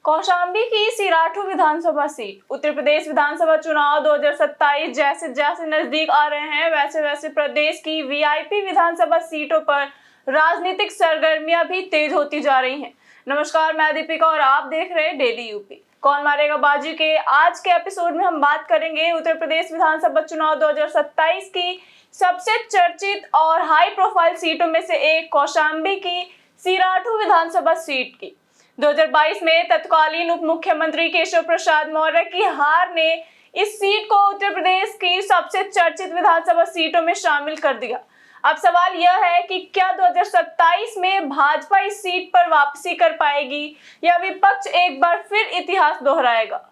कौशाम्बी की सिराथू विधानसभा सीट। उत्तर प्रदेश विधानसभा चुनाव 2027 जैसे जैसे नजदीक आ रहे हैं वैसे वैसे प्रदेश की वीआईपी विधानसभा सीटों पर राजनीतिक सरगर्मियां भी तेज होती जा रही हैं। नमस्कार, मैं दीपिका और आप देख रहे हैं डेली यूपी। कौन मारेगा बाजी के आज के एपिसोड में हम बात करेंगे उत्तर प्रदेश विधानसभा चुनाव 2027 की सबसे चर्चित और हाई प्रोफाइल सीटों में से एक कौशाम्बी की सिराथू विधानसभा सीट की। 2022 में तत्कालीन उप मुख्यमंत्री केशव प्रसाद मौर्य की हार ने इस सीट को उत्तर प्रदेश की सबसे चर्चित विधानसभा सीटों में शामिल कर दिया। अब सवाल यह है कि क्या 2027 में भाजपा इस सीट पर वापसी कर पाएगी या विपक्ष एक बार फिर इतिहास दोहराएगा।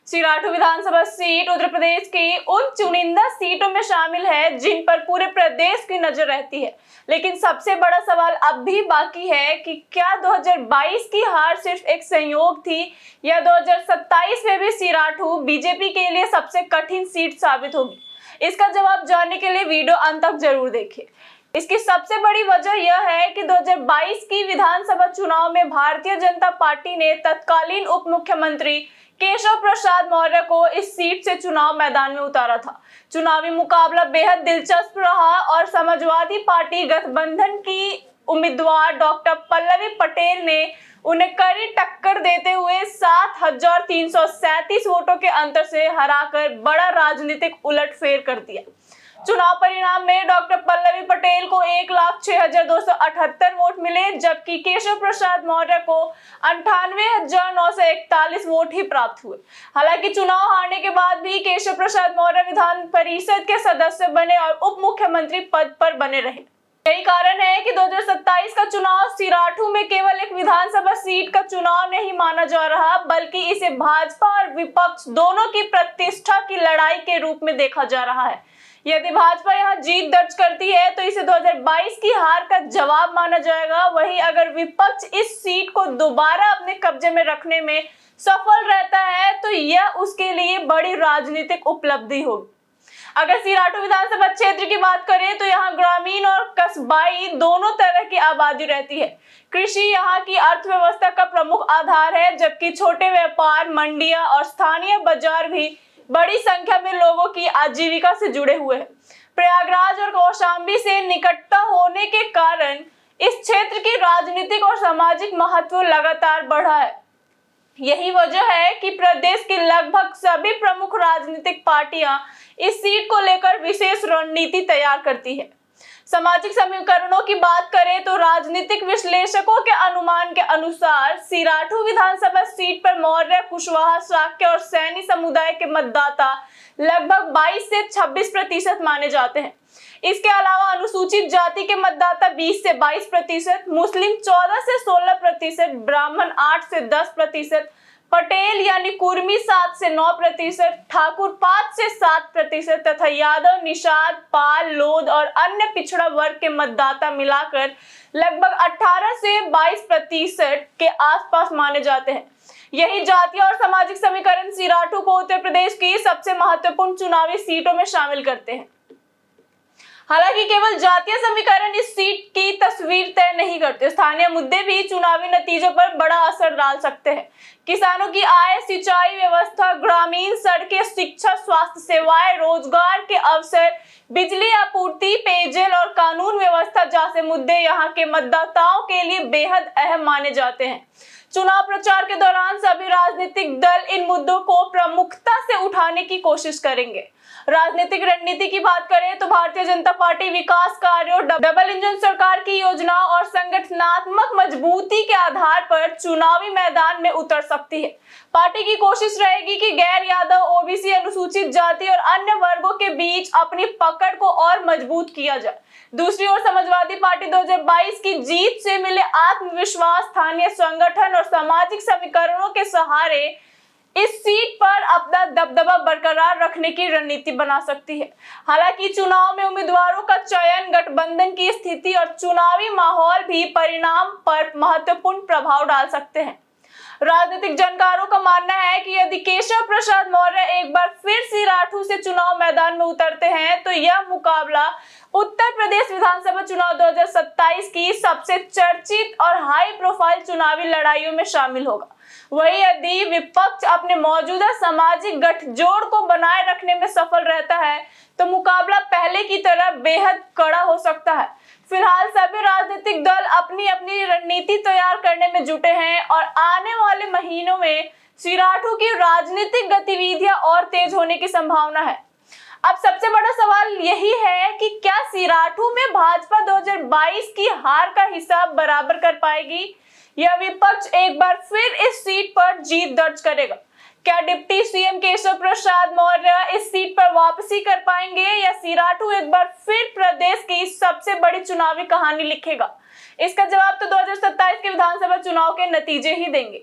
सिराथू विधानसभा सीट उत्तर प्रदेश की उन चुनिंदा सीटों में शामिल है जिन पर पूरे प्रदेश की नजर रहती है, लेकिन सबसे बड़ा सवाल अब भी बाकी है कि क्या 2022 की हार सिर्फ एक संयोग थी या 2027 में भी सिराथू बीजेपी के लिए सबसे कठिन सीट साबित होगी। इसका जवाब जानने के लिए वीडियो अंत तक जरूर देखिए। इसकी सबसे बड़ी वजह यह है कि 2022 की विधानसभा चुनाव में भारतीय जनता पार्टी ने तत्कालीन उप मुख्यमंत्री केशव प्रसाद मौर्य को इस सीट से चुनाव मैदान में उतारा था। चुनावी मुकाबला बेहद दिलचस्प रहा और समाजवादी पार्टी गठबंधन की उम्मीदवार डॉक्टर पल्लवी पटेल ने उन्हें कड़ी टक्कर देते हुए 7,337 वोटों के अंतर से हराकर बड़ा राजनीतिक उलटफेर कर दिया। चुनाव परिणाम में डॉक्टर पल्लवी पटेल को 1,06,278 वोट मिले, जबकि केशव प्रसाद मौर्य को 98,941 वोट ही प्राप्त हुए। हालांकि चुनाव हारने के बाद भी केशव प्रसाद मौर्य विधान परिषद के सदस्य बने और उप मुख्यमंत्री पद पर बने रहे। यही कारण है कि 2027 का चुनाव सिराथू में केवल एक विधानसभा सीट का चुनाव नहीं माना जा रहा, बल्कि इसे भाजपा और विपक्ष दोनों की प्रतिष्ठा की लड़ाई के रूप में देखा जा रहा है। यदि भाजपा यहां जीत दर्ज करती है तो इसे 2022 की हार का जवाब माना जाएगा। वहीं अगर विपक्ष इस सीट को दोबारा अपने कब्जे में रखने में सफल रहता है तो यह उसके लिए बड़ी राजनीतिक उपलब्धि होगी। अगर सिराथू विधानसभा क्षेत्र की बात करें तो यहाँ ग्रामीण और कस्बाई दोनों तरह की आबादी रहती है। कृषि यहाँ की अर्थव्यवस्था का प्रमुख आधार है, जबकि छोटे व्यापार, मंडियां और स्थानीय बाजार भी बड़ी संख्या में लोगों की आजीविका से जुड़े हुए हैं। प्रयागराज और कौशाम्बी से निकटता होने के कारण इस क्षेत्र की राजनीतिक और सामाजिक महत्व लगातार बढ़ा है। यही वजह है कि प्रदेश की लगभग सभी प्रमुख राजनीतिक पार्टियां इस सीट को लेकर विशेष रणनीति तैयार करती है। सामाजिक समीकरणों की बात करें तो राजनीतिक विश्लेषकों के अनुमान के अनुसार सिराथू विधानसभा सीट पर मौर्य, कुशवाहा, शाक्य और सैनी समुदाय के मतदाता लगभग 22 से 26% माने जाते हैं। इसके अलावा अनुसूचित जाति के मतदाता 20 से 22%, मुस्लिम 14 से 16%, ब्राह्मण 8 से 10%, पटेल यानी कुर्मी 7 से 9%, ठाकुर 5 से 7% तथा यादव, निषाद, पाल, लोध और अन्य पिछड़ा वर्ग के मतदाता मिलाकर लगभग 18 से 22% के आसपास माने जाते हैं। यही जातीय और सामाजिक समीकरण सिराथू को उत्तर प्रदेश की सबसे महत्वपूर्ण चुनावी सीटों में शामिल करते हैं। हालांकि केवल जातीय समीकरण इस सीट की तस्वीर तय नहीं करते, स्थानीय मुद्दे भी चुनावी नतीजों पर बड़ा असर डाल सकते हैं। किसानों की आय, सिंचाई व्यवस्था, ग्रामीण सड़कें, शिक्षा, स्वास्थ्य सेवाएं, रोजगार के अवसर, बिजली आपूर्ति, पेयजल और कानून व्यवस्था जैसे मुद्दे यहाँ के मतदाताओं के लिए बेहद अहम माने जाते हैं। चुनाव प्रचार के दौरान सभी राजनीतिक दल इन मुद्दों को प्रमुखता से उठाने की कोशिश करेंगे। राजनीतिक रणनीति की बात करें तो भारतीय जनता पार्टी विकास कार्यों, डबल इंजन सरकार की योजनाओं और संगठनात्मक मजबूती के आधार पर चुनावी मैदान में उतर सकती है। पार्टी की कोशिश रहेगी कि गैर यादव, ओबीसी, अनुसूचित जाति और अन्य वर्गों के बीच अपनी पकड़ को और मजबूत किया जाए। दूसरी ओर समाजवादी पार्टी 2022 की जीत से मिले आत्मविश्वास, स्थानीय संगठन और सामाजिक समीकरणों के सहारे इस सीट पर अपना दबदबा बरकरार रखने की रणनीति बना सकती है। हालांकि चुनाव में उम्मीदवारों का चयन, गठबंधन की स्थिति और चुनावी माहौल भी परिणाम पर महत्वपूर्ण प्रभाव डाल सकते हैं। राजनीतिक जानकारों का मानना है कि यदि केशव प्रसाद मौर्य एक बार फिर सिराथू से चुनाव मैदान में उतरते हैं तो यह मुकाबला उत्तर प्रदेश विधानसभा चुनाव 2027 की सबसे चर्चित और हाई प्रोफाइल चुनावी लड़ाइयों में शामिल होगा। वही यदि विपक्ष अपने मौजूदा सामाजिक गठजोड़ को बनाए रखने में सफल रहता है तो मुकाबला पहले की तरह बेहद कड़ा हो सकता है। फिलहाल सभी राजनीतिक दल अपनी अपनी रणनीति तैयार करने में जुटे हैं और आने वाले महीनों में श्री राठौर की राजनीतिक गतिविधियां और तेज होने की संभावना है। अब सबसे बड़ा सवाल यही है कि क्या श्री राठौर में भाजपा 2022 की हार का हिसाब बराबर कर पाएगी या विपक्ष एक बार फिर इस सीट पर जीत दर्ज करेगा? क्या डिप्टी सीएम केशव प्रसाद मौर्य इस सीट पर वापसी कर पाएंगे या श्री राठौर एक बार फिर प्रदेश की सबसे बड़ी चुनावी कहानी लिखेगा? इसका जवाब तो 2027 के विधानसभा चुनाव के नतीजे ही देंगे।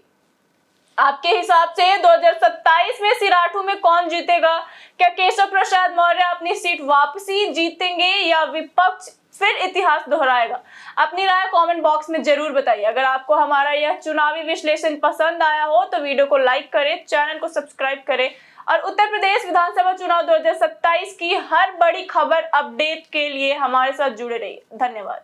आपके हिसाब से 2027 में श्री राठौर में कौन जीतेगा? क्या केशव प्रसाद मौर्य अपनी सीट वापसी जीतेंगे या विपक्ष फिर इतिहास दोहराएगा? अपनी राय कमेंट बॉक्स में जरूर बताइए। अगर आपको हमारा यह चुनावी विश्लेषण पसंद आया हो तो वीडियो को लाइक करें, चैनल को सब्सक्राइब करें और उत्तर प्रदेश विधानसभा चुनाव 2027 की हर बड़ी खबर अपडेट के लिए हमारे साथ जुड़े रहिए। धन्यवाद।